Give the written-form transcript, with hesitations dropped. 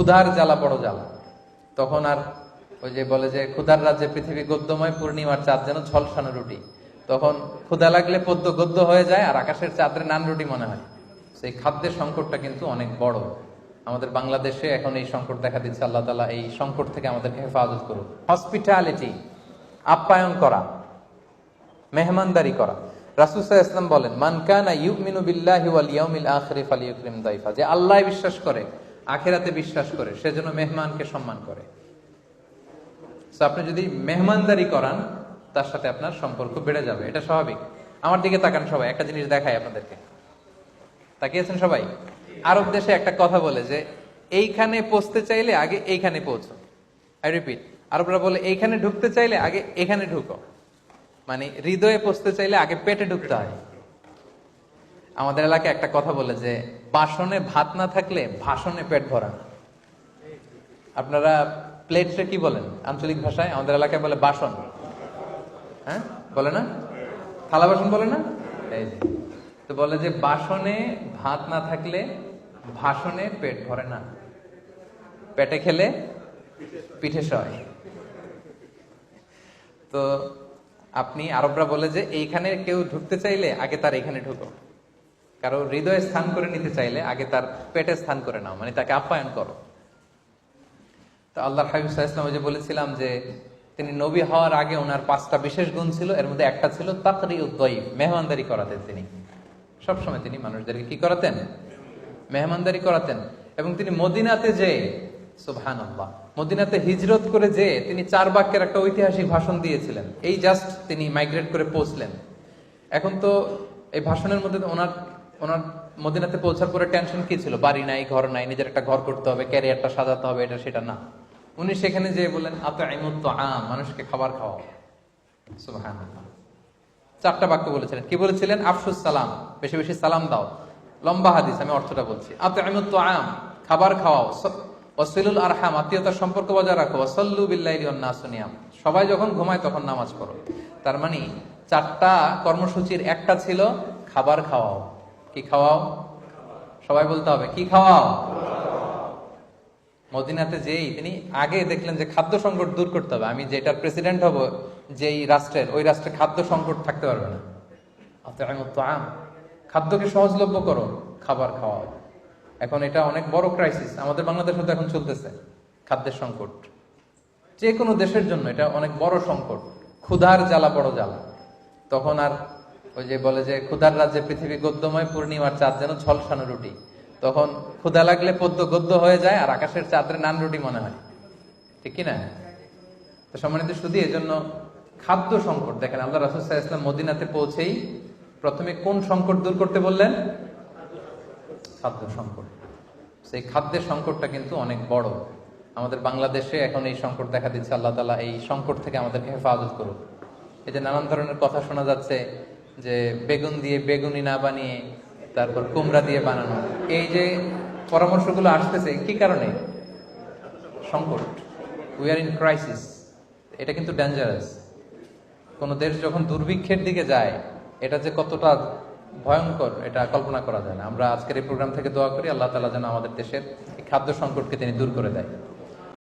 ক্ষুধার জ্বালা বড় জ্বালা, তখন আর ওই যে বলে যে ক্ষুধার রাজ্যে পৃথিবী গদ্যময়, পূর্ণিমার চাঁদ যেন ঝলসানো রুটি। তখন ক্ষুধা লাগলে পদ্য গদ্য হয়ে যায় আর আকাশের চাঁদের নান রুটি মনে হয়। সেই খাদ্যের সংকটটা কিন্তু অনেক বড়। আমাদের বাংলাদেশে এখন এই সংকট দেখা দিচ্ছে। আল্লাহ তাআলা এই সংকট থেকে আমাদেরকে হেফাজত করুন। হসপিটালিটি, আপ্যায়ন করা, মেহমানদারি করা। রাসূল সাল্লাল্লাহু আলাইহি ওয়াসাল্লাম বলেন, মান কানা ইউমিনু বিল্লাহি ওয়াল ইয়াউমিল আখির ফালিয়ুকরিম দাইফা, যে আল্লাহ বিশ্বাস করে, আখিরাতে বিশ্বাস করে, সে যেন মেহমানকে সম্মান করে। সো আপনি যদি মেহমানদারি করান, তার সাথে আপনার সম্পর্ক বেড়ে যাবে, এটা স্বাভাবিক। আমার দিকে তাকান সবাই, একটা জিনিস দেখাই আপনাদেরকে। তাকিয়েছেন সবাই? আরব দেশে একটা কথা বলে যে এইখানে পৌঁছতে চাইলে আগে এইখানে পৌঁছো। আই রিপিট, আরবরা বলে এইখানে ঢুকতে চাইলে আগে এখানে ঢুকো, মানে হৃদয়ে পৌঁছতে চাইলে আগে পেটে ঢুকতে হয়। আমাদের এলাকায় একটা কথা বলে যে বাসনে ভাত না থাকলে ভাষণে পেট ভরা না। আপনারা প্লেটে কি বলেন আঞ্চলিক ভাষায়? আমাদের এলাকায় বলে বাসন। হ্যাঁ, বলে না? থালা বাসন বলে না? এই যে, তো বলে যে বাসনে ভাত না থাকলে ভাষণে পেট ভরে না, পেটে খেলে পিঠে সয়। তো আপনি, আরবরা বলে যে এইখানে কেউ ঢুকতে চাইলে আগে তার এখানে ঢুকো, কারো হৃদয়ে স্থান করে নিতে চাইলে আগে তার পেটে স্থান করে নাও, মানে তাকে আপ্যায়ন করো। তো আল্লাহর হাবিব সাল্লাল্লাহু আলাইহি ওয়াসাল্লাম যে বলেছিলাম যে তিনি নবী হওয়ার আগে ওনার 5টা বিশেষ গুণ ছিল, এর মধ্যে একটা ছিল তাকরিউদ দাইফ, মেহমানদারি করাতেন। তিনি সবসময় তিনি মানুষদেরকে কি করাতেন? মেহমানদারি করাতেন। এবং তিনি মদিনাতে যে, সুবহানাল্লাহ, মদিনাতে হিজরত করে যে তিনি 4 বাক্যের একটা ঐতিহাসিক ভাষণ দিয়েছিলেন। এই জাস্ট তিনি মাইগ্রেট করে পৌঁছলেন। এখন তো এই ভাষণের মধ্যে ওনার মদিনাতে পৌঁছার পরে টেনশন কি ছিল? বাড়ি নাই, ঘর নাই, নিজের একটা ঘর করতে হবে, ক্যারিয়ারটা সাজাতে হবে, এটা সেটা না। উনি সেখানে যে বলেন আতঈমুত তাআম, মানুষকে খাবার খাওয়াও। সুবহানাল্লাহ। 4টা বাক্য বলেছিলেন। কি বলেছিলেন? আফশুস সালাম, বেশি বেশি সালাম দাও। লম্বা হাদিস, আমি অর্থটা বলছি। আতঈমুত তাআম, খাবার খাওয়াও। ওয়াসিলুল আরহাম, আত্মীয়তার সম্পর্ক বজায় রাখো। ওয়াসাল্লু বিল্লাইলি ওয়ান নাসু নিয়াম, সবাই যখন ঘুমায় তখন নামাজ পড়ো। তার মানে 4টা কর্মসূচির একটা ছিল খাবার খাওয়াও। কি খাওয়াও? সবাই বলতে হবে, কি খাওয়াও? মদিনাতে যেই তিনি আগে দেখলেন যে খাদ্য সংকট দূর করতে হবে। আমি যেটার প্রেসিডেন্ট হব, যেই রাষ্ট্রের, ওই রাষ্ট্রে খাদ্য সংকট থাকতে পারবে না। খাদ্যকে সহজলভ্য করো, খাবার খাওয়াও। এখন এটা অনেক বড় ক্রাইসিস আমাদের বাংলাদেশে তো এখন চলতেছে, খাদ্যের সংকট। যে কোনো দেশের জন্য এটা অনেক বড় সংকট। ক্ষুধার জ্বালা বড় জ্বালা, তখন আর ওই যে বলে যে ক্ষুধার রাজ্যে পৃথিবী গদ্যময়, পূর্ণিমার চাঁদ যেন ঝলসানো রুটি। তখন ক্ষুধা লাগলে পদ্য গদ্য হয়ে যায় আর আকাশের চাঁদের নান রুটি মনে হয়, ঠিক কিনা? তো সম্মানিত শুধু এই জন্য খাদ্য সংকট দেখেন, আল্লাহ রাসূল সাল্লাল্লাহু আলাইহি ওয়াসাল্লাম মদিনাতে পৌঁছেই প্রথমে কোন সংকট দূর করতে বললেন? খাদ্য সংকট। সেই খাদ্যের সংকটটা কিন্তু অনেক বড়। আমাদের বাংলাদেশে এখন এই সংকট দেখা দিচ্ছে। আল্লাহ তাআলা এই সংকট থেকে আমাদেরকে হেফাজত করুন। এই যে নানান ধরনের কথা শোনা যাচ্ছে যে বেগুন দিয়ে বেগুনি না বানিয়ে তারপর কুমড়া দিয়ে বানানো, এই যে পরামর্শগুলো আসতেছে কি কারণে? সংকট। We are in crisis. এটা কিন্তু ডেঞ্জারাস। কোন দেশ যখন দুর্ভিক্ষের দিকে যায়, এটা যে কতটা ভয়ঙ্কর এটা কল্পনা করা যায় না। আমরা আজকের এই প্রোগ্রাম থেকে দোয়া করি আল্লাহ তাআলা যেন আমাদের দেশের এই খাদ্য সংকটকে তিনি দূর করে দেয়।